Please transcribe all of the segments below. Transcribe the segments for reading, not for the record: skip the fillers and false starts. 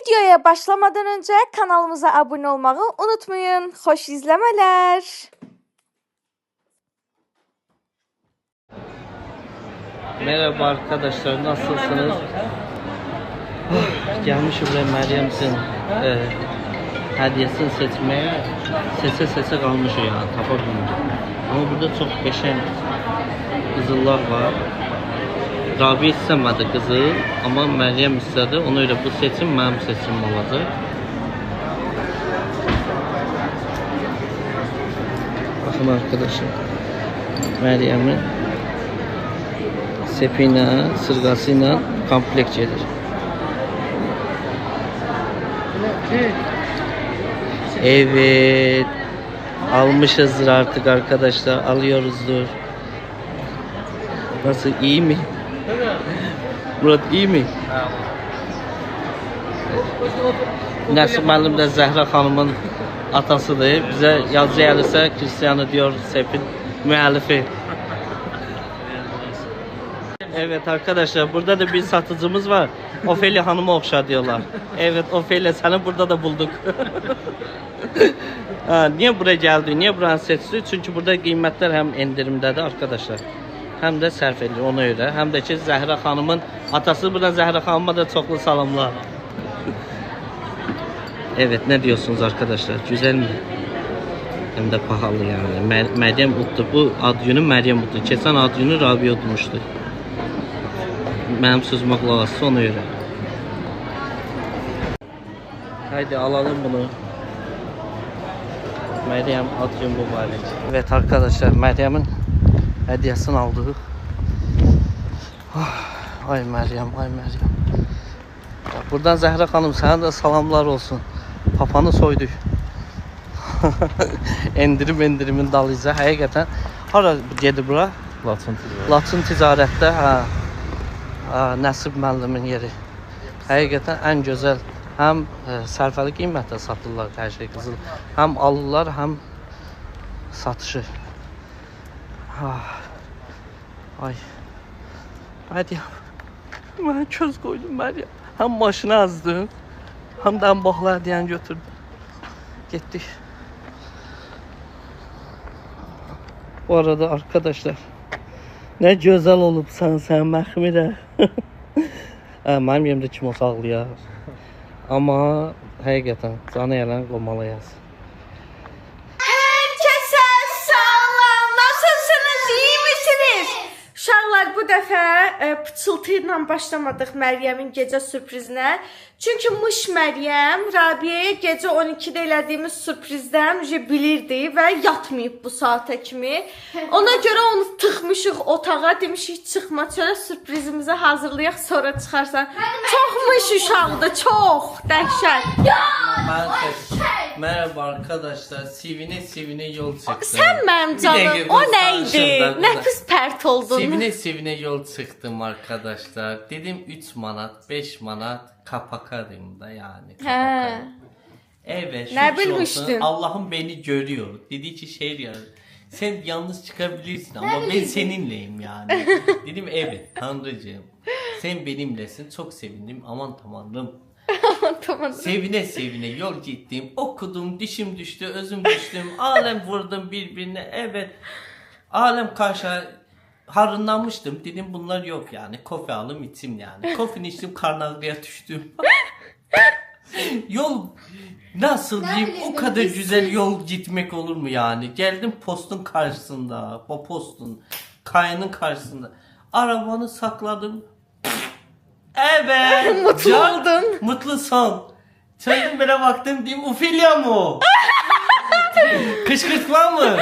Videoya başlamadan önce kanalımıza abone olmayı unutmayın. Hoş izlemeler. Merhaba arkadaşlar, nasılsınız? Gelmişim buraya Meryem'sin hediyesini seçmeye. Sese kalmışım ya, tapabilmiyorum. Ama burada çok geçen kızıllar var. Rabi istemedi kızı ama Meryem istedi. Ona öyle bu seçim benim seçimim olacak. Bakın arkadaşlar, Meryem'in sepine, sırgasıyla komplekt gelir. Evet, almışızdır artık arkadaşlar, alıyoruzdur. Nasıl, iyi mi? Murat iyi mi? Nəsib müəllim də Zəhra xanımın atasıdır. Bizə yazı gəlirsə Cristiano diyor Sepin müəllifi. Evet arkadaşlar, burada da bir satıcımız var. Ofelia Hanım'a okşa diyorlar. Evet Ofelia, seni burada da bulduk. Niye buraya geldi? Niye buranı seçti? Çünkü burada kıymetler hem indirimdedir arkadaşlar. Hem de sərf edilir ona göre. Hem de ki Zəhra Hanım'ın atası. Buradan Zəhra Hanım'a da çoklu salamlar. Evet, ne diyorsunuz arkadaşlar? Güzel mi? Hem de pahalı yani. Meryem uttu. Bu ad günü Meryem uttu. Keçən ad günü Rabi utmuşdu. Benim sözüme kulaq asın ona göre. Haydi alalım bunu. Meryem ad günü mübarek. Evet arkadaşlar, Meryem'in hediyesini aldık. Ay Meryem, ay Meryem. Buradan Zəhra Hanım, sana da salamlar olsun. Papanı soyduk. endirimin dalıyca. Həqiqətən. Hara gedir bura? Laçın ticarətdə. Nəsib müəllimin yeri. Həqiqətən ən gözəl. Həm sərfəli qiymətlə satırlar hər şey qızıl. Həm alırlar, həm satışı. Ay. Hadi. Mən köz qoydum Meryem. Hem maşını azdım, hem de baxlar deyən götürdüm. Getdik. Bu arada arkadaşlar, ne güzel olubsan sen Məxmirə. Mənim yerimdə kim olsa ağlayar. Amma həqiqətən canı yələn qomalayaz. Herkese salam. Nasılsınız? İyi misiniz? Uşaqlar, bu dəfə pıçıltı ilə başlamadıq Məryəmin gecə sürprizinə. Çünki Mış Məryəm Rabiəyə gecə 12-də elədiyimiz sürprizdən bilirdi və yatmayıb bu saata kimi. Ona görə onu tıxmışıq otağa, demişik çıxma çölə, sürprizimizi hazırlayaq, sonra çıxarsan. Çox Mış uşaqdır, çox dəhşət. Merhaba arkadaşlar, sivine yol çıktım. Sən mənim canım, o neydi? Nə pis pərt oldun? Sivine yol çıktım arkadaşlar. Dedim 3 manat, 5 manat kapakarım da yani. Evet, ne bilmiştin? Allah'ım beni görüyor. Dedi ki şey yani, sen yalnız çıkabilirsin ama ben seninleyim yani. Dedim evet Tanrıcığım, sen benimlesin, çok sevindim, aman Tanrım. Tamam. Sevine yol gittim, okudum, dişim düştü, özüm düştüm, alem vurdum birbirine, evet. Alem karşı harınlanmıştım, dedim bunlar yok yani, kofi alım içim yani. Kofini içtim, karnağıya düştüm. Yol nasıl diyeyim, o kadar güzel yol gitmek olur mu yani? Geldim postun karşısında, o postun, kayanın karşısında. Arabanı sakladım. Evet. Mutlu oldun. Mutlu son. Çözdüm, böyle baktım, diyeyim Ofelia mı o? Kışkırtma mı?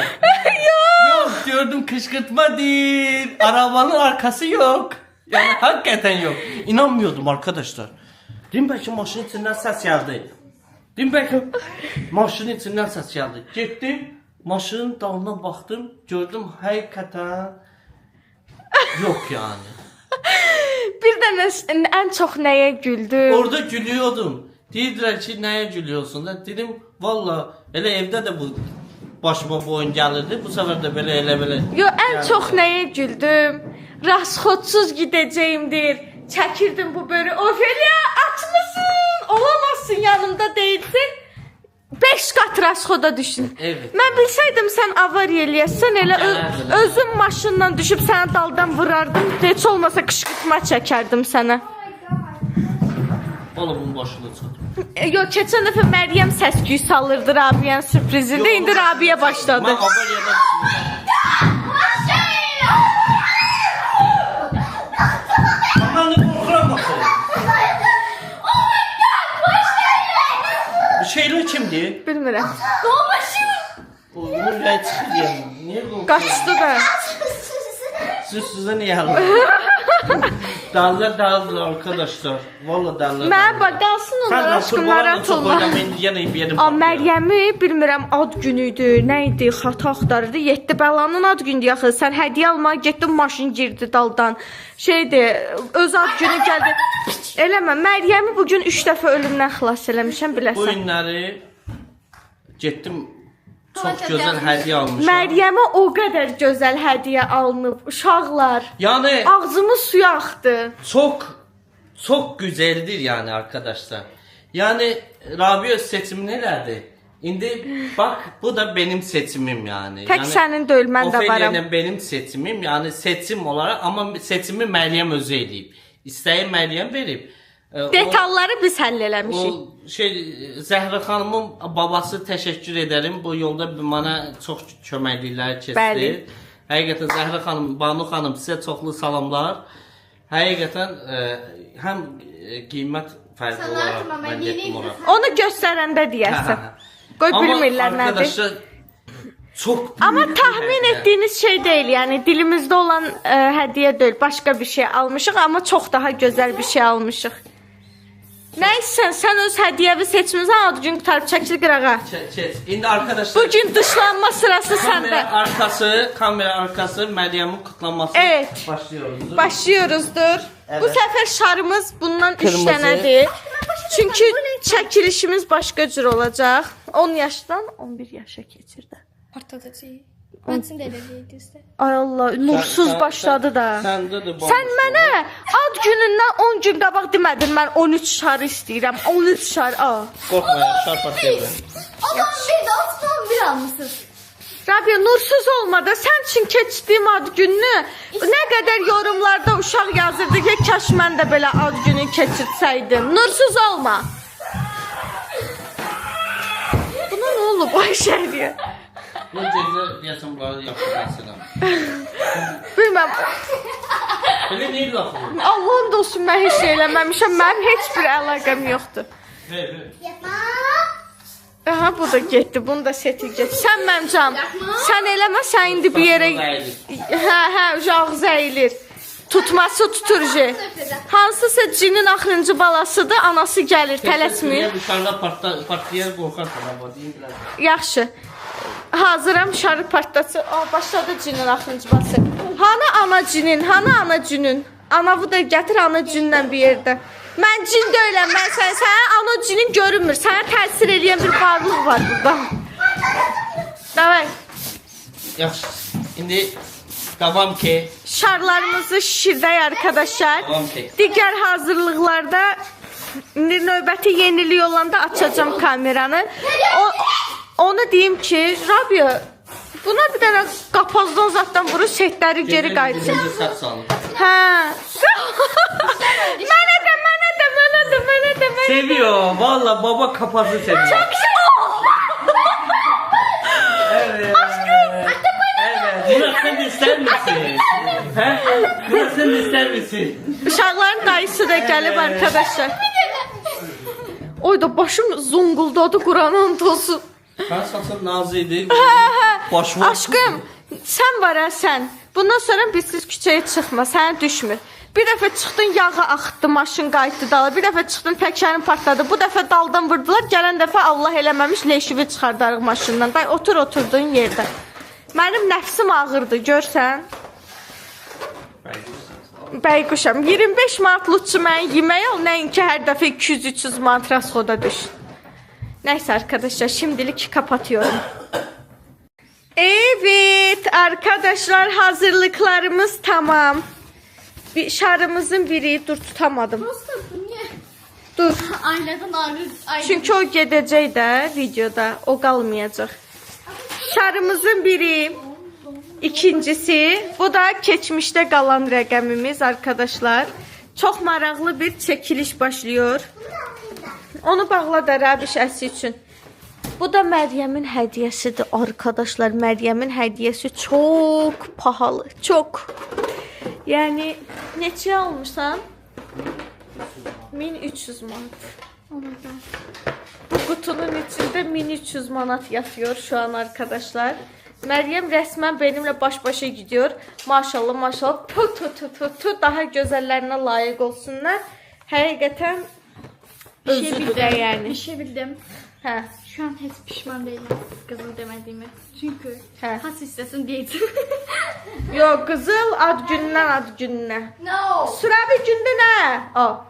Yok diyordum, kışkırtma değil. Arabanın arkası yok. Yani hakikaten yok. İnanmıyordum arkadaşlar. Dedim belki maşının içinden ses geldi. Dedim belki maşının içinden ses geldi. Gittim, maşının dalına baktım, gördüm hakikaten yok yani. Bir de en çok neye güldüm? Orada gülüyordum. Dediler ki neye gülüyorsun da, dedim valla hele evde de bu başıma bu oyun gelirdi, bu sefer de böyle. Yo, en çok neye güldüm? Rasxotsuz gideceğimdir. Çəkirdim bu börü. Ofelia, aç mısın? Olamaz yanımda değilsin. 5 qat rasxoda düşün. Evet. Mən bilsəydim sən avariya eləyəsən, elə özüm maşından düşüb səni daldan vurardım. Heç olmasa qışqırtma çəkərdim sənə. Oğlum bunun başını tut. Yox, keçən dəfə Məryəm səs-küy salırdı Rabiyyənin sürprizində. İndi Rabiyyə başladı. Ben avariyada Aman ne korkuram bakalım. Bu şeyler kimdi? Bilmirəm. Oğlum gayet çıkıyor. Niye korkuyorsun? Qaçdı da. Size niye alın? Dağılır arkadaşlar. Valla dağılır. Mən bax, qalsın onlar aşkım, narahat olma. Məryəmi bilmirəm ad günü idi, nə idi, xata axtarırdı. 7 bəlanın ad gündü axı. Sən hədiyyə almağa getdin, maşın girdi daldan. Şeydi, öz ad günü gəldi. Eləmə, Məryəmi bugün 3 dəfə ölümdən xilas eləmişəm, Bu biləsən. günləri getdim çok güzel hediye almışım. Məryəmə o qədər gözəl hədiyyə alınıb, uşaqlar. Yani Ağzımız suya axdı. çok güzeldir yani arkadaşlar. Yani Rabia seçimi nelerdi? Şimdi bak bu da benim seçimim yani. Tək sənin deyil, mən də Ofelia varam. ilə benim seçimim yani seçim olarak ama seçimi Məryəm özü eləyib. İstəyi Məryəm verib. Detalları biz həll eləmişik. O şey Zəhra xanımın babası təşəkkür edərim. Bu yolda mənə çox köməkliklər keçdi. Bəli. Həqiqətən Zəhra xanım, Banu xanım sizə çoxlu salamlar. Həqiqətən həm qiymət fərqi olaraq mən getdim ora. Onu göstərəndə deyərsən. Qoy bilmirlər nədir. Arkadaşlar çok Amma tahmin etdiyiniz şey deyil, yəni dilimizdə olan hədiyyə deyil, başqa bir şey almışıq, amma çox daha gözəl bir şey almışıq. Nə istəsən, sən öz hədiyyəvi seçmisən, ad gün qutarıb çəkil qırağa. İndi arkadaşlar Bugün dışlanma sırası səndə. Kamera arkası Məryəmin kutlanması. Evet. Başlıyoruz. Başlıyoruzdur. Evet. Bu səfər şarımız bundan 3 Kırmızı. dənədir. Çünki çəkilişimiz başqa cür olacaq. 10 yaşdan 11 yaşa keçirdi. Partladacağıq. Mən sizin də elə deyirdim. Ay Allah, nursuz başladı da. Səndə də Sən mənə ad günündən 10 gün qabaq demədin mən 13 şar istəyirəm. 13 şar. Qorxma, şarpat gəldi. Adam bir də 11 almışsınız. Rabia, nursuz olma da sən üçün keçdiyim ad gününü nə qədər yorumlarda uşaq yazırdı ki, kaş mən də belə ad günü keçirsəydim. Nursuz olma. Buna nə olub Ayşə deyə? Bu gecə deyəsən bunları yapacaqsınam. Bilməm. Belə niyə qalxır? Allahın dostu, mən heç şey eləməmişəm. Mənim heç bir əlaqəm yoxdur. Aha, bu da getdi. Bunu da seti get. Sən mənim canım. Sən eləmə, sən indi bir yerə... Hə, uşaq zəyilir. Tutması tutur je. Hansısa cinin axırıncı balasıdır, anası gəlir, tələsmir. Dışarıda partlayar qorxarsan amma deyim biraz. Yaxşı. Hazıram, şarı partlatı. Başladı cinin axırıncı balası. Hanı ana cinin, hanı ana cinin? Anavı da gətir ana cinlə bir yerdə. Mən cin deyiləm, mən sənə ana cinin görünmür. Sənə təsir edən bir varlıq var burada. Davay. Yaxşı. İndi devam ki. Şarlarımızı şişirdək arkadaşlar. Tamam ki. Digər hazırlıqlarda indi növbəti yenilik olanda açacağım kameranı. Onu deyim ki, Rabia, buna bir dənə qapazdan zatdan vurur, setləri geri qayıtsın. Birinci sağ salın. Hə. Mənə də. Seviyor. Valla baba kapazı seviyor. Evet. Evet. Murat sen de ister misin? He? Murat sen de ister misin? Uşaqların dayısı da gəlib arkadaşlar. Oy da başım zunguldadı, Qur'anın tozu. Ben saçım nazıydı. Hə. Aşkım, sən var ha sən. Bundan sonra bizsiz küçəyə çıxma, sənə düşmür. Bir dəfə çıxdın, yağı axıtdı, maşın qayıtdı dala. Bir dəfə çıxdın, təkərin partladı. Bu dəfə daldan vurdular. Gələn dəfə Allah eləməmiş leşivi çıxardarıq maşından. Day otur oturduğun yerdə. Mənim nəfsim ağırdı, görsən. Bəyquşam, 25 manat lütçü mən yemək ol, nəinki hər dəfə 200-300 manat rasxoda düş. Neyse arkadaşlar, şimdilik kapatıyorum. Evet arkadaşlar, hazırlıklarımız tamam. Şarımızın biri, dur tutamadım. Dur. Aynadan ayrı. Çünki o gedəcək də videoda. O qalmayacaq. Sarımızın biri. İkincisi, bu da keçmişdə qalan rəqəmimiz arkadaşlar. Çox maraqlı bir çəkiliş başlıyor. Onu bağla da Rəbiş əsi üçün. Bu da Məryəmin hədiyyəsidir arkadaşlar. Məryəmin hədiyyəsi çox pahalı, çox. Yəni neçə almışsan? 1300 manat. Bu kutunun içində 1300 manat yatıyor şu an arkadaşlar. Məryəm rəsmən benimle baş başa gidiyor. Maşallah maşallah. Tu daha gözəllərinə layiq olsunlar. Həqiqətən özü də yəni. Bir şey bildim. Hə. Şu an hiç pişman değilim kızıl demediğimi. Çünkü Hə. has istesin diyeydim. Yox, qızıl ad günündən ad gününə. No. Sıravi gündə nə? O.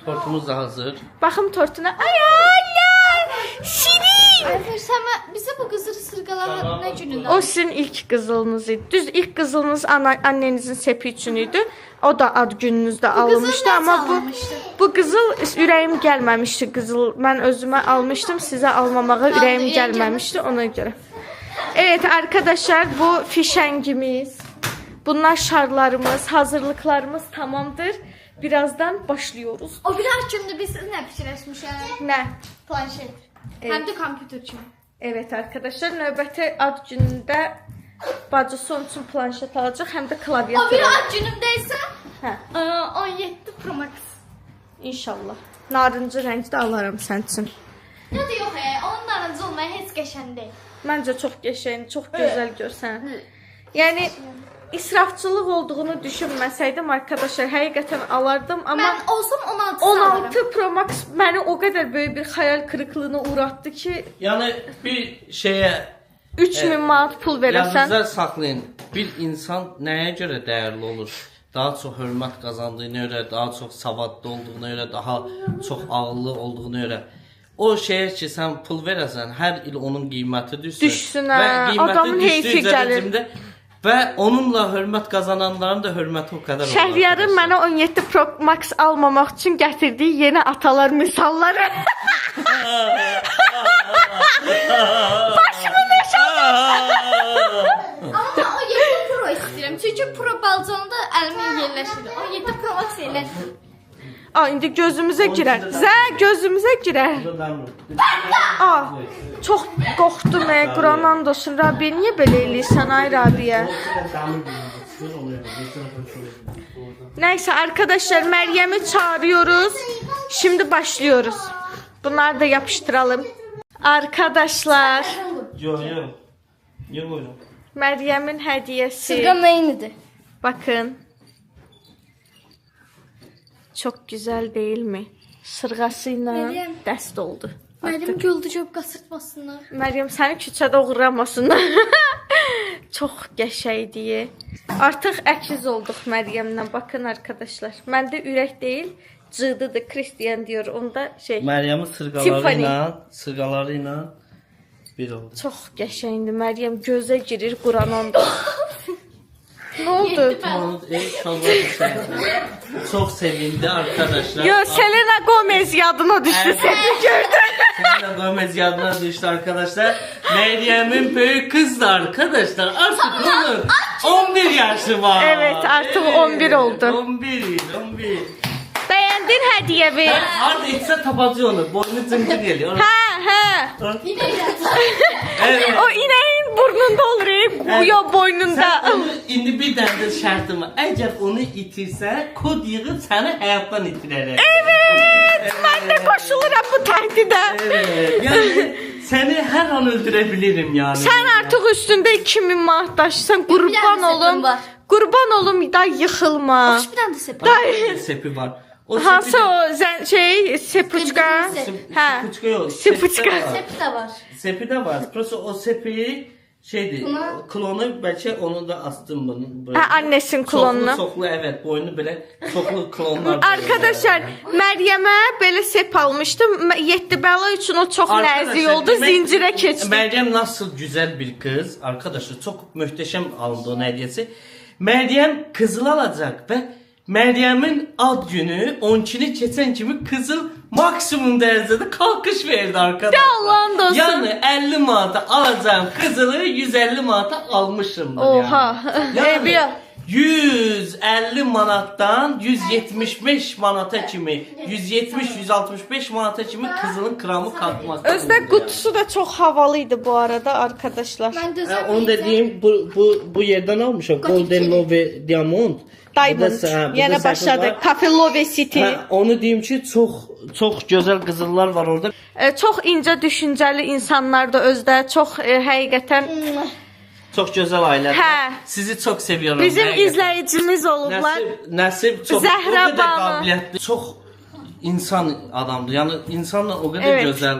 Tortumuz da hazır. Baxım tortuna. Ay Allah! Şirin! Ayfer sen bize bu kızıl sırgalar ne gününden? O sizin ilk qızılınız idi. Düz ilk qızılınız annenizin sepi üçün idi. O da ad gününüzdə alınmışdı, amma bu qızıl ürəyim gəlməmişdi. Qızıl mən özümə almışdım, sizə almamağa ürəyim gəlməmişdi ona görə. Evet arkadaşlar, bu fişəngimiz. Bunlar şarlarımız, hazırlıklarımız tamamdır. Birazdan başlıyoruz. O biraz cümle biz ne pişirmişiz? Nə? Planşet. Evet. Hem de kompüter için. Evet arkadaşlar, növbəti ad günündə bacısı onun üçün planşet alacaq, həm də O klaviatur. biraz cümlemdeyse Hə, 17 Pro Max. inşallah. Narıncı rəngdə alaram sən üçün. Ne diyor onun aracı olmaya hiç geçen değil. Məncə çox qəşəng, çox gözəl görsən. Yəni israfçılıq olduğunu düşünməsəydim arkadaşlar, həqiqətən alardım, amma Ben olsam 16 16 Pro Max məni o qədər böyük bir xəyal qırıqlığına uğratdı ki, Yani bir şeye 3000 manat pul verəsən. yadınızda saxlayın. Bir insan nəyə görə dəyərli olur? Daha çox hörmət qazandığına görə, daha çox savadlı olduğuna görə, daha çox ağıllı olduğuna görə. O şeyə ki, sən pul verəsən, hər il onun qiyməti Düşsün, hə. Adamın heyfi gəlir. Və onunla hörmət qazananların da hörməti o qədər olur. Şəhriyarın mənə 17 Pro Max almamaq üçün gətirdiyi yeni atalar misalları. Başımın Ama ben o 7 Pro istiyorum. Çünkü Pro balconda elimin yerleşirdi. O 7 Pro Max yerleşirdi. Aa, indi gözümüzə girər. Gözümüzə girər. Aa, çox qorxdum Quran olsun. Rabbiyə niyə belə eləyirsən ay Rabbiyə? Neyse arkadaşlar, Meryem'i çağırıyoruz. Şimdi başlıyoruz. Bunları da yapıştıralım. Arkadaşlar, Yox, yox. Yox, yox. Meryem'in hediyesi. Sırgam neyinidir? Bakın. Çok güzel değil mi? Sırgasıyla Meryem. dəst oldu. Benim güldü çok kasırtmasınlar. Meryem səni küçədə uğramasınlar. Çox qəşəngdir. Artıq əkiz olduq Məryəmlə. Bakın arkadaşlar. Məndə ürək deyil, cığdıdır. Kristian diyor. Onda şey. Məryəmin sırğaları ilə bir oldu. Çox qəşəngdir. Məryəm gözə girir Quran onda. Ne oldu? Çok sevindi arkadaşlar. Yo, Selena Gomez yadına düştü. Evet. Seni gördüm. Selena Gomez yadına düştü arkadaşlar. Meryem'in büyük kızı arkadaşlar. Artık onun 11 yaşı var. Evet, artık 11 oldu. 11. Beğendin hediyemi? Harda içse tapacı onu. Boynu zıncır geliyor. Ha. Evet. O ineğin burnunda olur. Evet. Yo, boynunda. Sen onu indi bir tane de şartım var. Eğer onu itirse kod yığıp seni hayattan itirerek. Evet. Ben de koşulurum bu tehdide. Evet. Yani seni her an öldürebilirim yani. Sen artık üstünde 2000 manat taşısan kurban tane olum. sepim var. Kurban olum da yıkılma. Bir tane de sepet. Day. Sepi var. O Hansı sepi de- o sepuçka? Ha. Sepuçka yok. Sepuçka. Sepi de var. Sepet de var. Sepi de var. Prosto o sepiyi şeydi. Klonu belki onu da astım bunun. Böyle. Ha, annesinin klonunu. Çoklu evet boynu böyle çoklu klonlar. Arkadaşlar, Məryəmə belə sep almışdım. 7 bəla üçün o çox nəzik oldu. Zincirə keçdi. Meryem nasıl güzel bir kız. Arkadaşlar çok muhteşem alındı onun hediyesi. Meryem kızıl alacak ve Meryem'in ad günü 12'ni keçən kimi Kızıl maksimum dərəcədə qalxış verdi arkadaşlar. Allah'ın olsun. Yani 50 manata alacağım Kızılı 150 manata almışımdır. Oha. Yani Ev 150 manatdan 175 manata kimi 170-165 manata kimi Kızılın kramı kalkmaz. Özde kutusu da çok havalıydı bu arada arkadaşlar. Mən düzə Onu dediğim bu yerden almışım. Golden Love Diamond. Diamond. Burada Yine səhv başladı. var. Cafe Love City. Onu diyeyim ki çok güzel kızıllar var orada. Çok ince düşünceli insanlar da özde. Çok həqiqətən Çok güzel aileler. Hə. Sizi çok seviyorum. bizim Həqiqətən. izleyicimiz olublar. Nəsib çok Zəhra o kadar Banu. qabiliyyətli, çok insan adamdır. Yani insanla o kadar Evet. güzel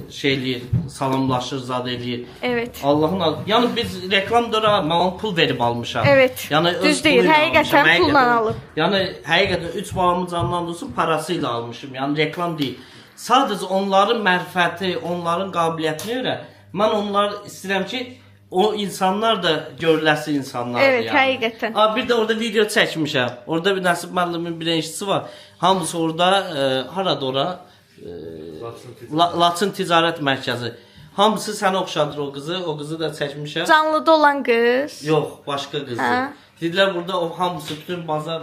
şeyləyir, salamlaşır, zad eləyir. Evet. Allah'ın adı. Yani biz reklam dövrü mən pul verib almışam. Evet. Yani öz Düz deyil, puluyla həqiqətən almışam, pulla həqiqətən. alıb. Yani həqiqətən 3 balamın canından olsun parasıyla almışım. Yani reklam değil. Sadece onların mərfəti, onların qabiliyyətinə görə mən onlar istəyirəm ki o insanlar da görüləsi insanlardır Evet, yani. həqiqətən. Abi bir de orada video çəkmişəm. Orada bir Nəsib müəllimin bir enişçisi var. Hamısı orada harada ora? Laçın Ticarət Mərkəzi. Hamısı sənə oxşadır o qızı. O qızı da çəkmişəm. Canlıda olan kız. Yox, başqa qızı. Hə. Dedilər burada o hamısı bütün bazar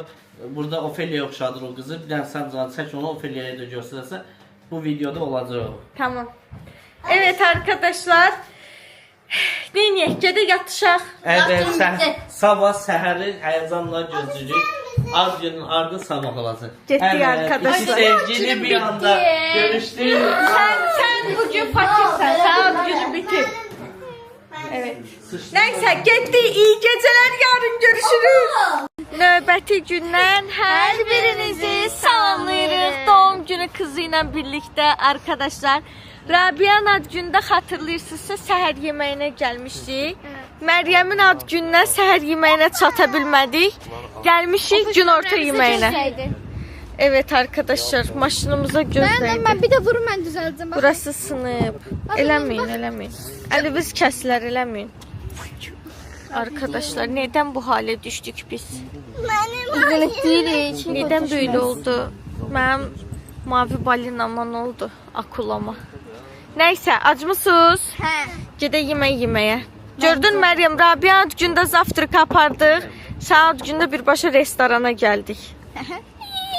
burada Ofeliya oxşadır o qızı. Bir dənə sən can çək onu Ofeliyaya da göstərsə bu videoda olacaq o. Tamam. Evet arkadaşlar. Neyini? Gedək yatışaq. Evet, sabah səhəri həyəcanla gözləyirik. Az günün ardı sabah olacaq. Getdik arkadaşlar. İki sevgili bir anda görüşdük. Sen bugün fakirsen. Saat günü bitir. Evet. Neyse getdik. İyi geceler. Yarın görüşürüz. Növbəti gündən hər birinizi salamlayırıq. Doğum günü kızı ilə birlikdə arkadaşlar. Rabia'nın ad günündə xatırlayırsınızsa səhər yeməyinə gəlmişdik. Məryəmin ad gününə səhər yeməyinə çata bilmədik. Gəlmişik günorta yeməyinə. Evet arkadaşlar maşınımıza gözləydik. Mən bir də vurun mən düzəldəcəm. Burası sınıb. Eləməyin, eləməyin. Əliniz kəsilər, eləməyin. Arkadaşlar neden bu hale düştük biz? Üzülük deyilik. Neden böyle oldu? Mənim mavi balinama nə oldu? Akulama. Neyse acmısınız? Hə. Gedək yemək yeməyə. Gördün Məryəm, Rabia ad gündə zavtırk apardıq. Sən ad gündə birbaşa restorana gəldik.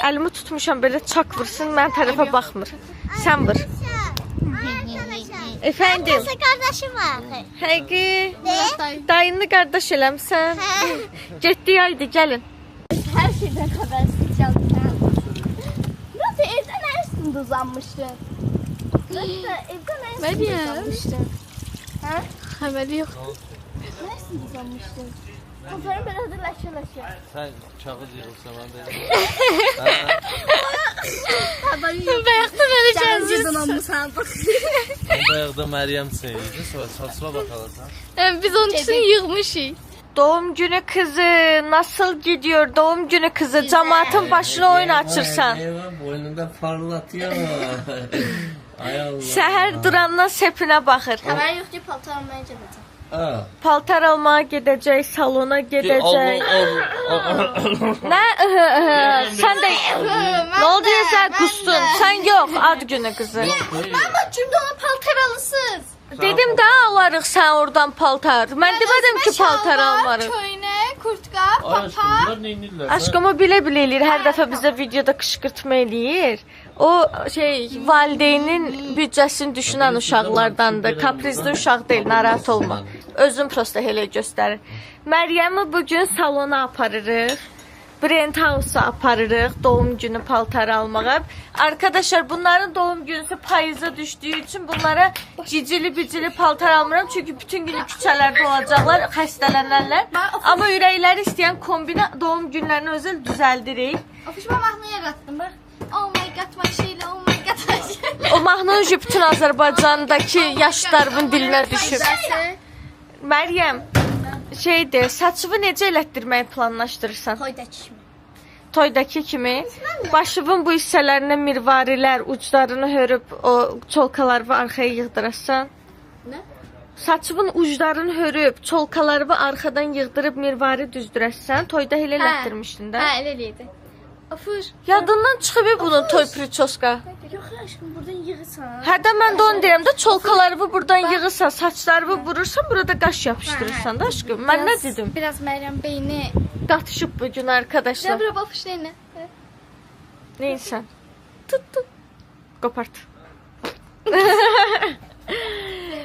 Əlimi tutmuşam belə çak vursun, mən tərəfə baxmır. Sən vur. Efendim? Kardeşim var. Həqiqi. Dayını qardaş eləmsən. Getdik, haydi gəlin. Her şeyden habersiz çalışan. Nasıl evden neresinde uzanmıştın? Nasıl evden neresinde uzanmıştın? Ha? Haberi yok. Neresinde uzanmıştın? Kızlarım böyle hazırlaşıyor. Sen çabuk yığılsa ben de. Haberi yok. Bayakta vereceğiz. Sen uzanmışsın. Ben bayağıda Meryem seyirdi. Sonra saçma bakalım sen. Biz onun için yığmışız. Doğum günü kızı nasıl gidiyor? Doğum günü kızı cemaatin başına oyun açırsan. Eyvah boynunda parlatıyor. Ay Allah. Səhər durandan sepinə baxır. Haber yok ki palto almaya gideceğim. Ha. Paltar almağa gedəcək, salona gedəcək. Nə? Sən də nə oldu ya sən qustun? Sən yox, ad günü qızı. Baba cümle ona paltar alısız. Dedim də alarıq sən oradan paltar. Mən demədim ki paltar almarıq. Köyne, kurtka, Ay aşkım papa. bunlar neyinirler? Aşkıma bilə-bilə eləyir. Hər dəfə bizə videoda qışqırtma eləyir. O valideynin büdcəsini düşünən uşaqlardandır. Kaprizli uşaq deyil, narahat olma. Özün prosta elə göstərir. Məryəmi bugün salona aparırıq. Brent House-a aparırıq doğum günü paltarı almağa. Arkadaşlar bunların doğum günüsü payıza düşdüyü için bunlara cicili paltar almıram. Çünkü bütün günü küçəlerde olacaklar, xəstələnərlər. Ama ürəkləri istəyən kombinə doğum günlərini özəl düzəldirik. Ofişime mahnıya kattım bak. Oh my god maşıyla, oh my god maşıyla. O mahnı bütün Azərbaycandakı yaşlarımın dilinə düşüb. Məryəm, saçımı necə elətdirməyi planlaşdırırsan? Toyda çişimi. Toydakı kimi başımın bu hissələrinə mirvarilər, uclarını hörüb o çolkaları arxaya yığdırasan. Ne? saçımın uclarını hörüb, çolkalarımı arxadan yığdırıb mirvari düzdürəsən. Toyda elə elətdirmişdin də. Hə, elə eləydi. Afur. Yadından çıxıb bunun toy priçoska. Yox, aşkım, buradan yığırsan. Hə də mən də onu deyirəm də çolkalarımı buradan yığırsan, saçlarımı vurursan, burada qaş yapışdırırsan da aşkım. Mən nə dedim? Biraz Məryəm beyni. Qatışıb bu gün arkadaşlar. Nə bura baxış nə? Neysən? Tut. Qopart.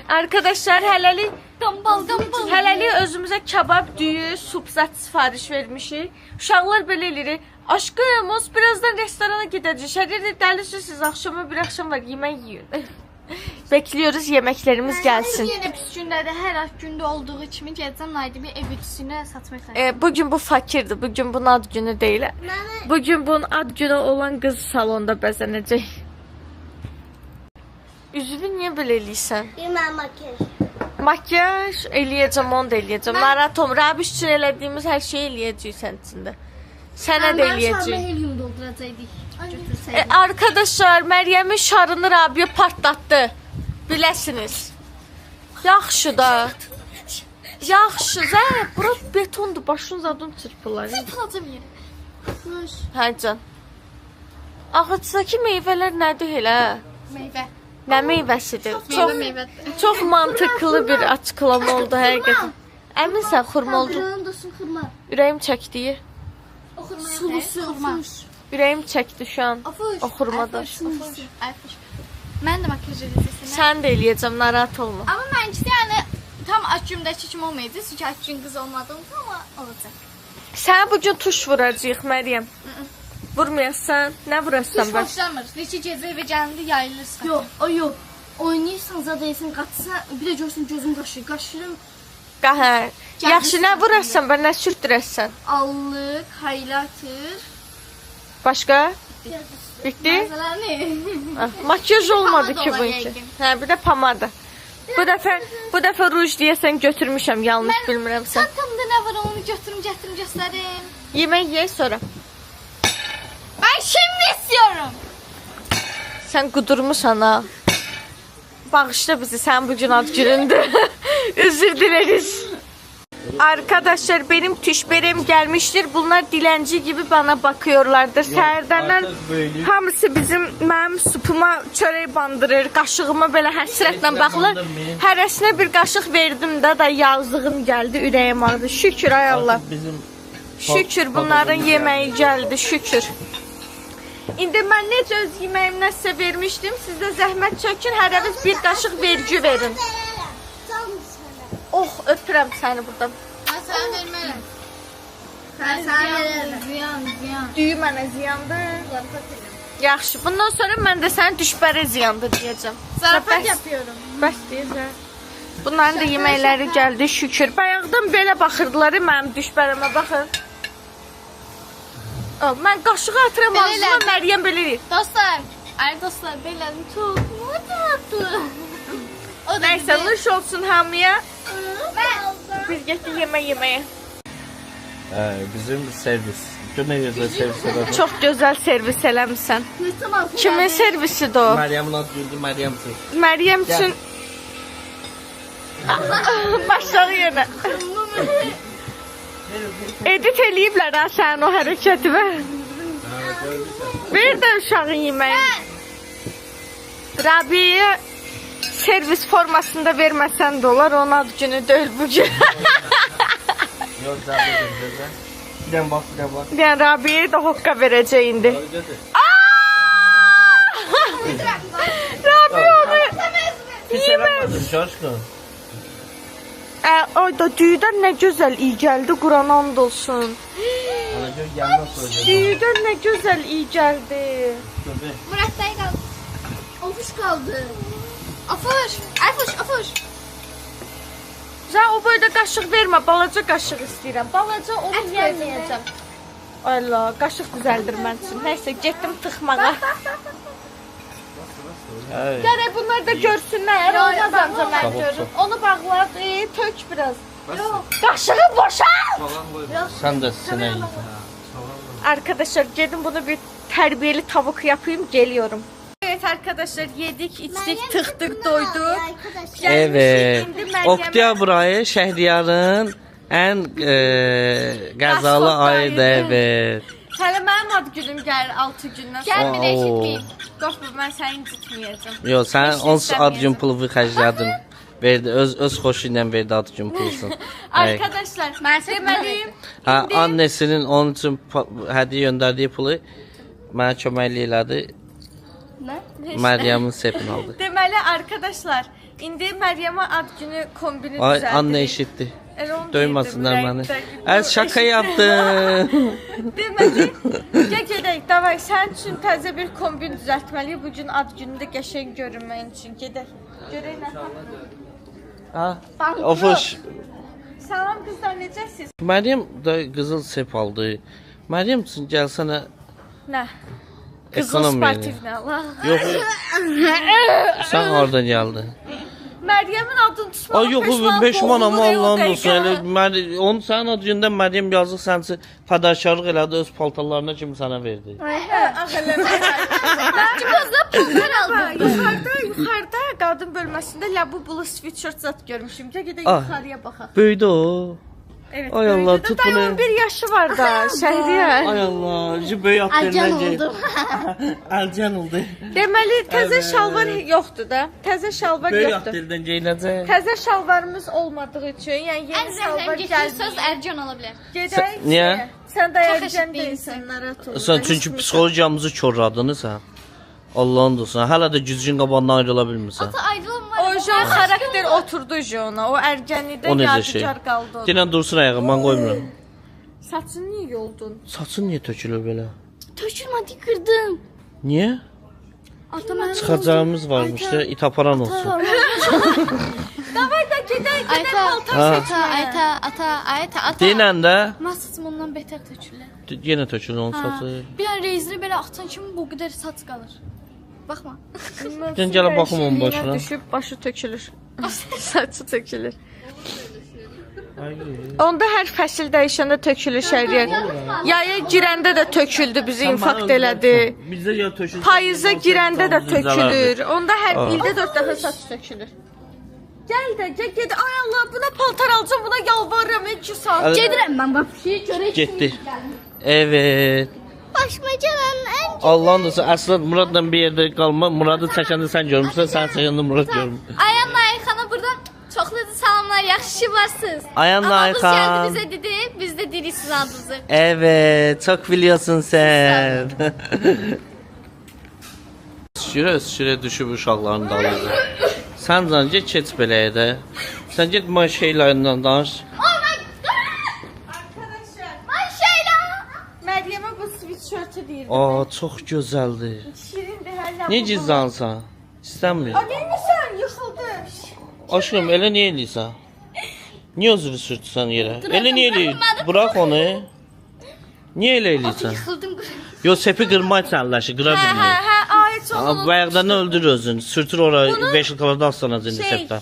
Arkadaşlar hələlik Qambal. hələlik özümüzə kebab, düyü, supzat sifariş vermişik. Uşaqlar belə eləyirik. Aşkım, biz birazdan restorana gedəcəyik. Şəhərdə dəlisiniz, axşama bir axşam var, yemək yiyin. Bekliyoruz, yeməklərimiz gəlsin. Yenə pis gündədir. Hər ay gündə olduğu kimi gələcəm Naidə bir ev ütüsünü satmaq istəyirəm. Bugün bu fakirdir. Bugün bunun ad günü deyil. Bugün bunun ad günü olan qız salonda bəzənəcək. Üzünü niyə belə eləyirsən? Bilmem makyaj. Makyaj eləyəcəm, onu da eləyəcəm. Maraton, Rabiş üçün elədiyimiz hər şeyi eləyəcəyik sənin içində. Sənə də eləyəcəyik. Helium dolduracaqdik. Arkadaşlar, Məryəmin şarını Rabiyə partlatdı. Biləsiniz. Yaxşı da. Yaxşı, bura betondur, başın zadın çırpılar. Yapılacam yerə. Xoş. Hə can. Ağacdakı meyvələr nədir elə? Meyvə. Nə meyvəsidir? Meyvədir. Çox mantıqlı bir açıqlama oldu həqiqətən. Əminsən xurma oldu? Buranın da su xurma. Ürəyim çəkdi. Sulusu xurma. Ürəyim çəkdi şu an. O xurmadan. Mən də makyaj edəcəm. Sən də eləyəcəm, narahat olma. Amma məncə yəni tam açımdakı kimi olmayacaq. Çünki açın qız olmadığım amma olacaq. Sənə bugün tuş vuracağıq Məryəm. Vurmayasan, nə vurasan Hiç bəs? hoşlanmır. Neçə gecə evə gələndə yayılırsan. Yok, o yok. Oynayırsan zadayasın qaçsa, bir de görsün gözüm qaşır. Qaşırım Hə. Yaxşı, nə vurasan bə, nə sürtürəsən? Allıq, highlighter. Başqa? Bitti? Məsələn nə? Makyaj olmadı Pomada ki olar bununki. yəqin. Hə, bir də pomada. Bu dəfə ruj deyəsən götürmüşəm, yanlış bilmirəmsə. Çantamda nə var onu gətirim göstərim. Yemək yeyək sonra. Ben şimdi istiyorum. Sən qudurmusan ha. Bağışla bizi, sən bugün ad günündür. Özür dileriz. Arkadaşlar benim tüşberim gelmiştir. Bunlar dilenci gibi bana bakıyorlardır. Səhərdən hamısı bizim mənim supuma çörək bandırır. Qaşığıma belə həsrətlə baxırlar. Hərəsinə bir qaşıq verdim də yazığım gəldi, ürəyim ağrıdı. Şükür ay Allah. Şükür bunların yeməyi gəldi, şükür. İndi mən necə öz yeməyimdən sizə vermişdim. Siz də zəhmət çəkin, hərəniz bir qaşıq vergi verin. Oh, öpürəm səni buradan. Ben sana vermem. Ziyan. Düyü mənə ziyandır. Yaxşı, bundan sonra mən də sənə düşbərə ziyandır deyəcəm. Zarafat yapıyorum. Bəs deyəcəm. Bunların da yeməkləri gəldi, şükür. Bayaqdan belə baxırdılar mənim düşbərimə, baxın. Mən qaşığı atıram ağzıma, Məryəm belə deyir. Dostlar, belədim çok tatlı. O da Nəysə, güzel. nuş olsun hamıya. Ben Biz getdik yeməyə. Bizim servis. Bütün ne güzel servis eder. Çox gözəl servis eləmisən. tamam. Kimin servisidir o? Meryem'in adı güldü Meryem Sey. Məryəm üçün başladı yenə. Edit eləyiblər ha sənin o hərəkəti ver. Ver də uşağın yeməyi. Rabiyə servis formasında verməsən də olar, onun ad günü deyil bugün. Yok zaten güzel. Bir de bak. Yəni Rabiyə də hoqqa verəcək indi. Rabiyə onu Pis eləmədim coşkun. ay da düyüdən nə gözəl iyi gəldi, Quran and olsun. Alacak yanına koyacağım. Düyüdən nə gözəl iyi gəldi. Murat dayı kaldı. Ofuş kaldı. Afuş. Sən o boyda qaşıq vermə, balaca qaşıq istəyirəm. Balaca onu yeməyəcəm. Allah, qaşıq düzəldir mən üçün. Nəysə, getdim tıxmağa. Gərək bunlar da görsünlər, olmaz ancaq mən görürüm. Onu bağla, tök biraz. Qaşığı boşal! Sen de sineği. Arkadaşlar, gelin bunu bir tərbiyeli tavuk yapayım, geliyorum. Evet Evet arkadaşlar yedik, içtik, tıktık, doyduk. Evet. Şimdi Meryem'e- Oktyabr ayı Şəhriyarın ən qəzalı Rasxod ayıdır. ayıdır. Evet. Hələ mənim ad günüm gəlir 6 gündən sonra. Gəlmir, eşitməyim. Qorxma, mən səni incitməyəcəm. Yox, sən Heç onsuz ad gün istəməyəcəm. pulu xərclədin. Verdi, öz xoşu ilə verdi ad gün pulsun. Arkadaşlar, deməli, Ha, annesinin onun üçün hədiyyə göndərdiyi pulu mənə köməklik elədi. Məryəmin sepini aldı. deməli arkadaşlar, indi Məryəmə ad günü kombini Ay, düzəldirik. anne eşitdi. Elə onu Döyməsinlər deyirdim, məni. ürəkdə. Az şaka yaptım. Deməli, gəl gedək, davay, sənin üçün təzə bir kombin düzəltməliyik. Bu gün ad günündə qəşəng görünməyin üçün gedək. Görək nə tapırıq. Ha, ofuş. Salam qızlar, necəsiz? Məryəm da qızıl sep aldı. Məryəm üçün gəlsənə Nə? Qızıl ekonomiya. sportiv nə? Allah. Yox. Sən hardan gəldin? Məryəmin adını tutmağa Ay yox, peşmanam Allahın olsun. Elə onu sənin ad gündə Məryəm yazıq sənsi fədakarlıq elədi, öz paltarlarına kimi sənə verdi. Yuxarıda qadın bölməsində labubulu sweatshirt zat görmüşüm. Gedək Ah. yuxarıya baxaq. Böyüdü o. Evet. Ay böyüdü Allah, də. tut Dayı bunu. 11 yaşı var da, Şəhriyə. Ay Allah, böyük Alcan atlarından oldum. Alcan oldu. Deməli, təzə Evet. şalvar yoxdur da. Təzə şalvar Böyük yoxdur. atlardan geyinəcək. Təzə şalvarımız olmadığı üçün, yəni Ən yeni şalvar zəhləm getdiyi söz gəlmir. Ərcan ola bilər. Gedək. Niyə? Sən də Çox Ərcan eşit deyilsən, narahat olma. Sən çünki psixologiyamızı korladın sən. Allahın olsun. Hələ də güzgün qabağından ayrıla bilmirsən. Ata ayrılan var. O jön xarakter oturdu jona. O ərgənlikdə O necə şey? yadigar qaldı. ona. Denən dursun ayağa, mən qoymuram. Saçını niyə yoldun? Saçın niyə tökülür belə? Tökülmədi, qırdım. Niyə? Ata mən Çıxacağımız varmış da it aparan olsun. Davay da gedək, gedək Ayta, paltar Ha. seçməyə. ata. Denən də Mən saçım ondan betər tökülür. yenə tökülür onun saçı. Bir an reizini belə atan kimi bu qədər saç qalır. Baxma. Dən gələ baxım onun başına. Düşüb başı tökülür. Saçı tökülür. Onda hər fəsil dəyişəndə tökülür Şəhriyar. Yaya girəndə də töküldü, bizi infakt elədi. Bizdə ya tökülür. Payıza girəndə də tökülür. Onda hər Aa. ildə 4 dəfə saç tökülür. Gəl də, gəl. Ay Allah, buna paltar alacağam, buna yalvarıram 2 saat. Əl- gedirəm mən bax şey görək. Getdi. Evet. Başıma gələn ən Allah'ın olsun. Əslən Muradla bir yerdə qalma. Muradı çəkəndə sən görmüsən, sən çəkəndə Murad görmür. Ayanla Ayxana buradan çoxlu salamlar, yaxşı ki varsınız. Ayanla Anamız Ayxan. gəldi bizə dedi, biz də dedik sizin adınızı. Evet, çok biliyorsun sen. Sürə düşüb uşaqların dalınca. Sən zancə keç beləyə də. Sən get mən şeylərindən danış. Arkadaşlar, Ayşəyla. Məryəmə bu sweatshirt'ı deyirdim. Aa, çox gözəldir. Şirindir hələ. Niyə cizdansan? İstənmir. Neymişsən, yıxıldı. Aşkım, elə niyə eləyirsən? Niyə özünü sürtürsən yerə? Elə niyə eləyir? Bırak onu. Niyə elə eləyirsən? Yıxıldım. Yo, sepi qırmaq sənləşi, qıra bilmir. Ay çox oldu. Bayaqdan öldür özünü. Sürtür ora 5 il qalada aslanaz indi Şey, sepdən.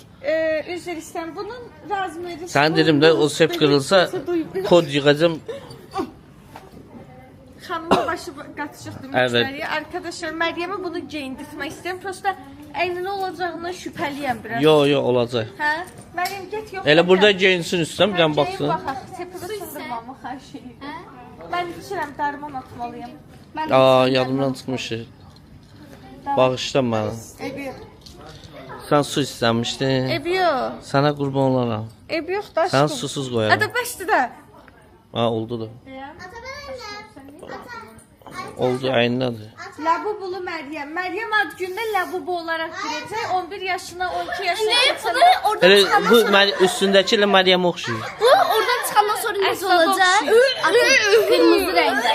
üzr istəyirəm. Bunun razmeri. Sən dedim də o sep qırılsa kod yığacam. Xanımın başı qatışıqdır Evet. müştəriyə. Arkadaşlar, Məryəmə bunu geyindirmək istəyirəm. Prosta əyninə olacağından şübhəliyəm biraz. Yo olacaq. Hə? Məryəm get yox. Elə burada geyinsin üstdən bir dənə baxsın. Baxaq, sepimi sındırmamı xahiş edirəm. Mən içirəm, dərman atmalıyım. Aa, yadımdan çıxmışdı. Bağışla mənə. Ebi yox. Sən su istəmişdin. Ebi yox. Sənə qurban olaram. Ebi yox da Sən aşkım. susuz Hadi qoyaram. bəsdir də. Ha, oldu da. Oldu, əynindədir. Labubulu Məryəm. Məryəm ad gündə labubu olaraq girəcək. 11 yaşına, 12 yaşına. Orada Elə bu üstündəki ilə Məryəm oxşuyur. bu oradan çıxandan sonra necə Əsla olacaq? Qırmızı rəngdə.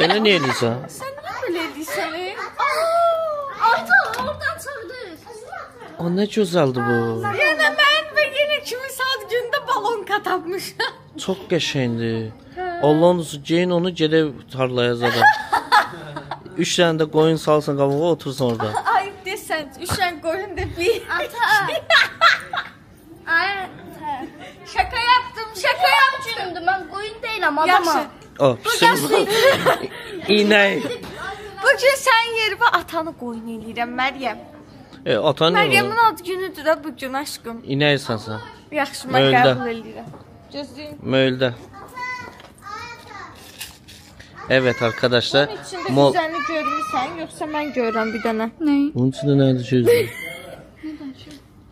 Elə niyə eləyirsən? Sən niyə belə edirsən? Ayta oradan çıxdı. O nə gözəldir bu. Yenə mən və yenə kimin ad gündə balonka tapmışam. Çox qəşəngdir. Allah'ın olsun, geyin onu gedək tarlaya zadan. 3 dənə də qoyun salsın qabağa, otursun orada. Ayıb desən, üşən qoyun da bir. Şaka yaptım, şaka yaptım. Şimdi mən qoyun deyiləm, Yaxşı. adamam. O, pişirin. İynək. Bugün sən yerime atanı qoyun eləyirəm Məryəm. Atan ne Məryəmin olur? ad günüdür da bugün aşkım. İnəysən sən. Yaxşı, mən Öyle. qəbul eləyirəm. Gözlüyüm. Möyldə. Evet arkadaşlar. İçində Mol... güzəlini görmüsən, yoxsa mən görürəm bir dənə? Nə? Bunun içinde nerede çözdün?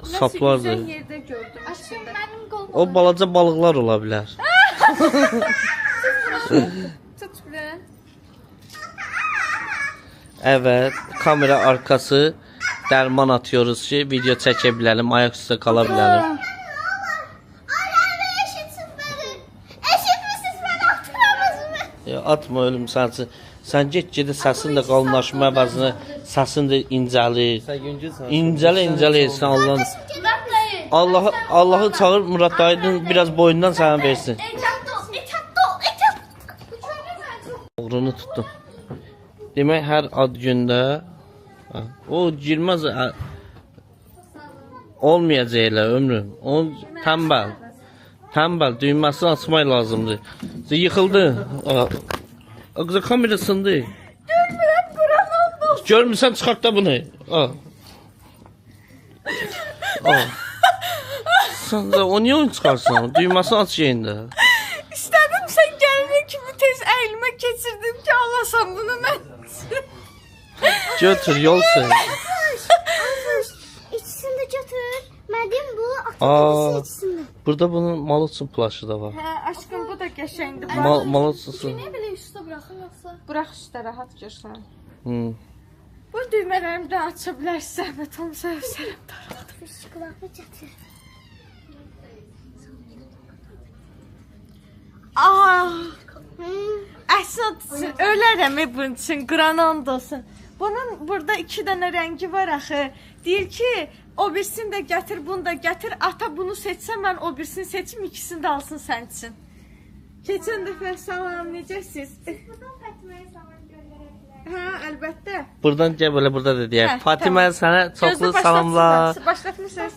Saplardı. Güzel yerde gördüm içində. Mənim qolum. O balaca balıqlar ola bilər. Tut bilən. Evet, kamera arkası dərman atıyoruz ki, video çəkə biləlim, ayak üstə qala biləlim. Atma ölüm sənsin. Sən get səsin də qalınlaşma əvəzinə səsin də incəlir. İncələ sən Allah'ın. Allah'ı çağır Murat dayının biraz boyundan sana versin. Oğrunu tuttum. Demək hər ad gündə o girməz olmayacaq elə ömrüm. O tənbəl. Tənbəl düyməsini açmaq lazımdır. Yıxıldı. Qıza kamera sındı. Görmürsən çıxart da bunu. Sən də o niyə oyun çıxarsan? Düyməsini aç yeyində. İstədim sən gəlmək kimi tez əlimə keçirdim ki, alasan bunu mən. Götür yol sen. İçisini de götür. Məryəm bu Aa, atın içisinde. burada bunun Malutsun plaşı da var. Hə, aşkım bu da qəşəngdir. Malutsun. Nə belə üstə buraxım yoxsa? Burax üstə rahat görsən. Hmm. Bu düymələrimi də aça bilərsən və tam sevsərəm. Bir şokoladlı götür. Əsad ölərəm bunun üçün, qranand olsun. Bunun burada 2 dənə rəngi var axı. Deyir ki, o birisini də gətir, bunu da gətir. Ata bunu seçsə, mən o birisini seçim, ikisini də alsın sən üçün. Keçən dəfə salam, necəsiz? Buradan Fatiməyə salam göndərə bilər. Hə, əlbəttə. Buradan gel böyle burada da diye. Hə, Fatimə tamam. sana çoklu Gözlə, salamlar. Başlatmışsınız.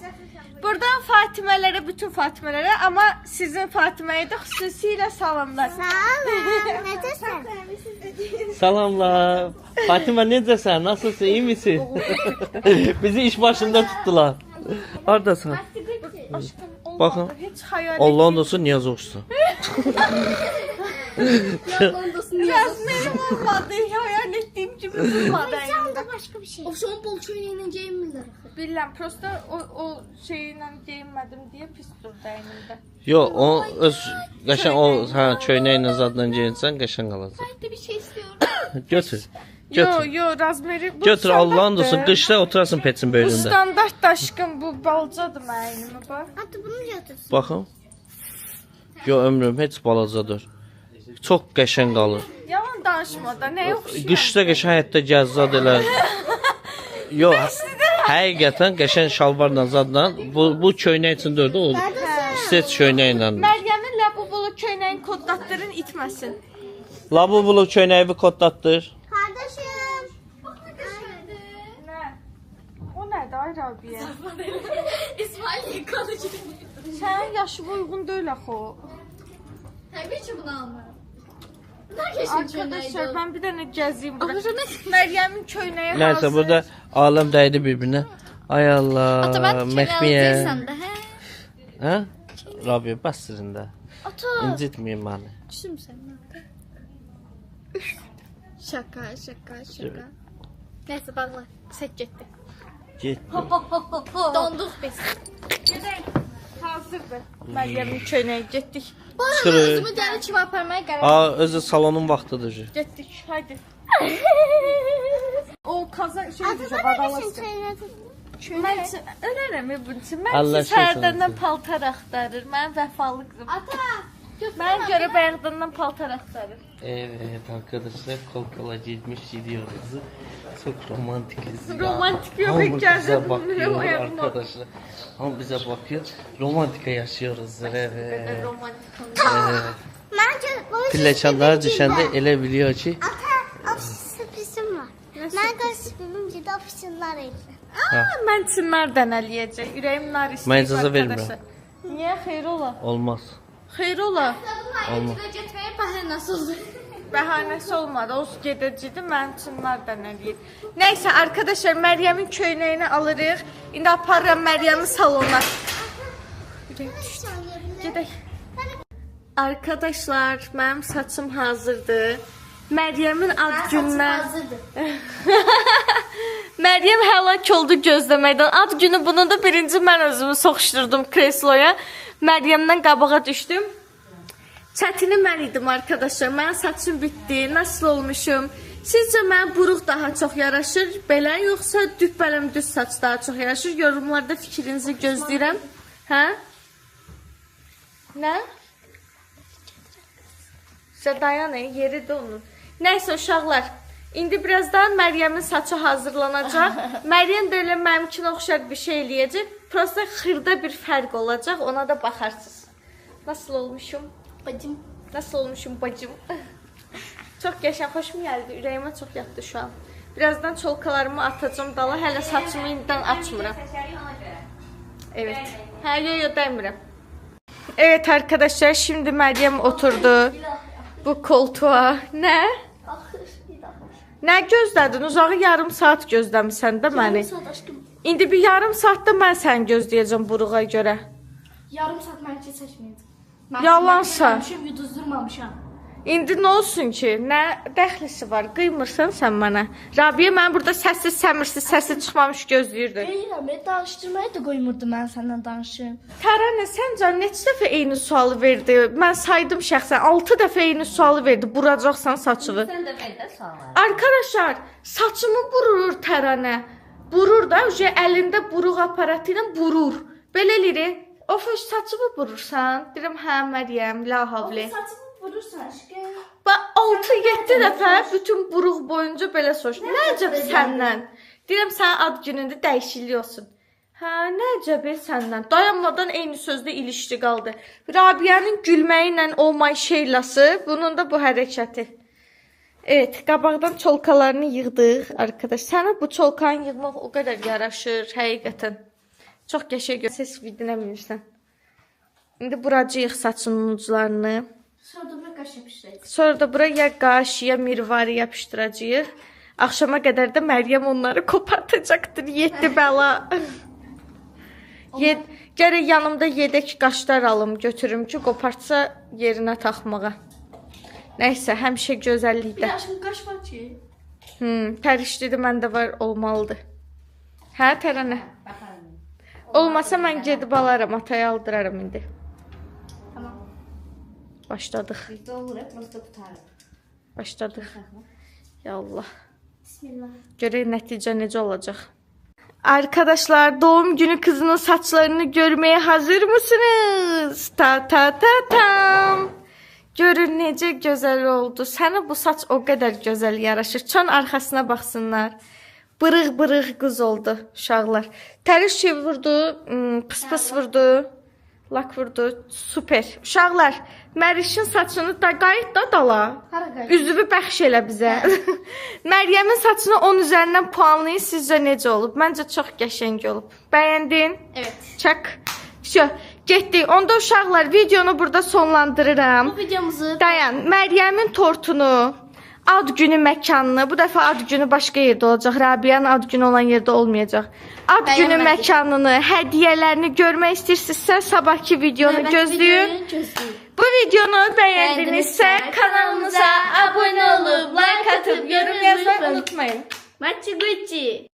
Buradan Fatimələrə, bütün Fatimələrə, amma sizin Fatiməyə də xüsusilə salamlar. Salam. Necəsən? Salamlar. Fatimə necəsən? Nasılsın? İyi misin? Bizi iş başında tuttular. Oradasın. Aşkım, olmadı. Baxın. Heç xəyal Allah'ın olsun niye zorsun? Yazmayım olmadı. Hayal ettiğim gibi durmadı. Can da başka bir şey. O son bol çöynəyə geyinmirlər. Bilmem, prosta o şeyle giyinmedim diye pis durdu elimde. Yo o öz qəşəng o hə köynəklə zadla geyinsən qəşəng qalacaq. Mən də bir şey istiyorum. Götür. Yo Götür. yo, Razmeri bu Götür Allah'ın standartdır. olsun. Qışda oturasın petin Bu böyründə. standart da aşkım, bu balcadır mənimə bak. Hatta bunu götürsün. Baxın. Yo ömrüm heç balacadır. Çox qəşəng qalır. Yalan danışma da, nə yoxşuyam. Qışda qəşəng həyatda gəzzad elə. Yo, həqiqətən qəşəng şalvarla zadla bu köynək üçün dördü o set köynəklə. Məryəmin ləbubulu köynəyin kodlatdırın, itməsin. Labubulu köynəyi bir kodlatdır. Kardeşim. Nə? O nədir ay Rabiyə? İsmail yıkadı ki. Sənin yaşına uyğun deyil axı o. Təbii ki bunu almıram. Bunlar kesin Arkadaşlar çöynəydi. ben bir dənə gəzeyim bura. Arkadaşlar ne? Məryəmin köynəyi Nəysə hazır. burada aləm dəydi bir-birinə. Ay Allah, Ata mən çöynəyə Məhmiyə. alacaqsan da, hə? Hə? Rabiyə bəsirində. Ata. İncitməyin məni. Düşüm sən. Şaka. Neyse bağla. Sek getdi. Get. Donduq biz. Gedək. Hazırdır. Məryəmin köynəyi getdik. Bana Çıxırıq. özümü dəli kimi aparmaya qərar Aa, özü salonun vaxtıdır. Getdik. Haydi. O kaza şey diyecek Adı adalasın. Mən ölərəm bunun üçün. Mən Allah siz hərdən şəfəsin. paltar axtarır. Mən vəfalı qızım. Ata. Mən görə bayaqdan paltar axtarır. Evet arkadaşlar kol kola gitmiş gidiyoruz. Çok romantik. Romantik yok, Hamı geldi bize bunu, bakıyor ayağım bak. arkadaşlar. Hamı bize bakıyor. Romantika yaşıyoruz. Evet. Romantik. Pilleçanlar düşəndə elə biliyor ki. Ata, o sürprizim var. Ben göstereyim ki de opsiyonlar eğitim. Mən çınlar dənələyəcək. Ürəyim nar istəyir. Mən icazə arkadaşlar. vermirəm. Niyə? Xeyr ola. Olmaz. Xeyr ola. Qadınlar evdə getməyə bəhanə nasıldır? Bəhanəsi olmadı. O gedəcəkdi, mənim üçün nereden eləyir. Neyse arkadaşlar, Məryəmin köynəyini alırıq. İndi aparıram Məryəmin salonuna. Gedək. Arkadaşlar, mənim saçım hazırdır. Məryəmin ad gününə... Məryəm həlak oldu gözləməkdən. Ad günü bunu da birinci mən özümü soxuşdurdum kresloya. Məryəmdən qabağa düşdüm. Çətini mən idim arkadaşlar. Mənim saçım bitdi. Nasıl olmuşum? Sizcə mənə buruq daha çox yaraşır, belə yoxsa düppələm düz saç daha çox yaraşır? Yorumlarda fikrinizi gözləyirəm. Hə? Nə? Sən dayan, yeri də onun. Nəysə uşaqlar, indi birazdan Məryəmin saçı hazırlanacaq. Məryəm də elə mənimkinə oxşar bir şey eləyəcək. Prosta xırda bir fərq olacaq, ona da baxarsınız. Nasıl olmuşum? Bacım. Nasıl olmuşum bacım? Çox qəşəng, xoşum gəldi. Ürəyimə çox yatdı şu an. Birazdan çolkalarımı atacağım dala. Hələ saçımı indidən açmıram. Evet. Hə, yo dəymirəm. Evet arkadaşlar, şimdi Məryəm oturdu bu koltuğa. Nə? Nə gözlədin? Uzağı yarım saat gözləmisən də məni. İndi bir yarım saatda mən səni gözləyəcəm buruğa görə. Yarım saat mən heç seçməyəcəm. Yalansa. Yuduzdurmamışam. İndi nə olsun ki? Nə dəxlisi var? Qıymırsan sən mənə. Rabiyə mən burada səssiz səmirsiz, səsi çıxmamış gözləyirdi. Deyirəm, danışdırmaya da qoymurdu mən səndən danışım. Tərənə, səncə neçə dəfə eyni sualı verdi? Mən saydım şəxsən 6 dəfə eyni sualı verdi. Buracaqsan saçını. Sən də verdə sual. Arkadaşlar, saçımı burur Tərənə. Burur da, əlində buruq aparatı ilə burur. Belə eləyir. Of, saçımı burursan? Deyirəm, hə Məryəm, la havli. Saçımı vurursan aşkım. Bax 6-7 dəfə bütün buruq boyunca belə soruşdu. Nə əcəb səndən? Deyirəm, sənin ad günündə dəyişiklik olsun. Hə, nə əcəb səndən? Dayanmadan eyni sözdə ilişdi qaldı. Rabiyənin gülməyi ilə olmay şeylası, bunun da bu hərəkəti. Evet, qabaqdan çolkalarını yığdıq arkadaş. Sənə bu çolkanı yığmaq o qədər yaraşır, həqiqətən. Çox qəşəng ses vidinə bilirsən. İndi buracıyıq saçının uclarını. Sonra da bura qaş yapışdıracaq. Sonra da bura ya qaş, ya mirvari yapışdıracağıq. Axşama qədər də Məryəm onları kopartacaqdır. 7 bəla. Gərək yanımda yedək qaşlar alım, götürüm ki, qopartsa yerinə taxmağa. Nəysə, həmişə gözəllikdə. Bir aşkım qaş var ki. Pərişlidir, məndə var, olmalıdır. Hə, Tərənə? Olmasa mən gedib alaram, ataya aldıraram indi. Tamam. Başladıq. Doğru, prosta qutarıq. Başladıq. Ya Allah. Bismillah. Görək nəticə necə olacaq. Arkadaşlar, doğum günü kızının saçlarını görmeye hazır mısınız? Ta ta ta tam. Görün necə gözəl oldu. Sənə bu saç o qədər gözəl yaraşır. Çan arxasına baxsınlar. Bırıq-bırıq qız oldu uşaqlar. Təriş şey vurdu, pıs-pıs vurdu, lak vurdu. Super. Uşaqlar, Mərişin saçını da qayıt da dala. Hara qayıt? Üzvü bəxş elə bizə. Məryəmin saçını 10 üzərindən puanlayın. Sizcə necə olub? Məncə çox qəşəng olub. Bəyəndin? Evet. Çak. Всё, getdik. Onda uşaqlar, videonu burada sonlandırıram. Bu videomuzu Dayan, Məryəmin tortunu, ad günü məkanını, bu dəfə ad günü başqa yerdə olacaq. Rabiyənin ad günü olan yerdə olmayacaq. Ad günü Bəyənmədik. məkanını, hədiyyələrini görmək istəyirsinizsə, sabahki videonu gözləyin. Bu videonu bəyəndinizsə, kanalımıza abunə olub, like atıb, yorum yazmayı unutmayın. Maçı Gucci.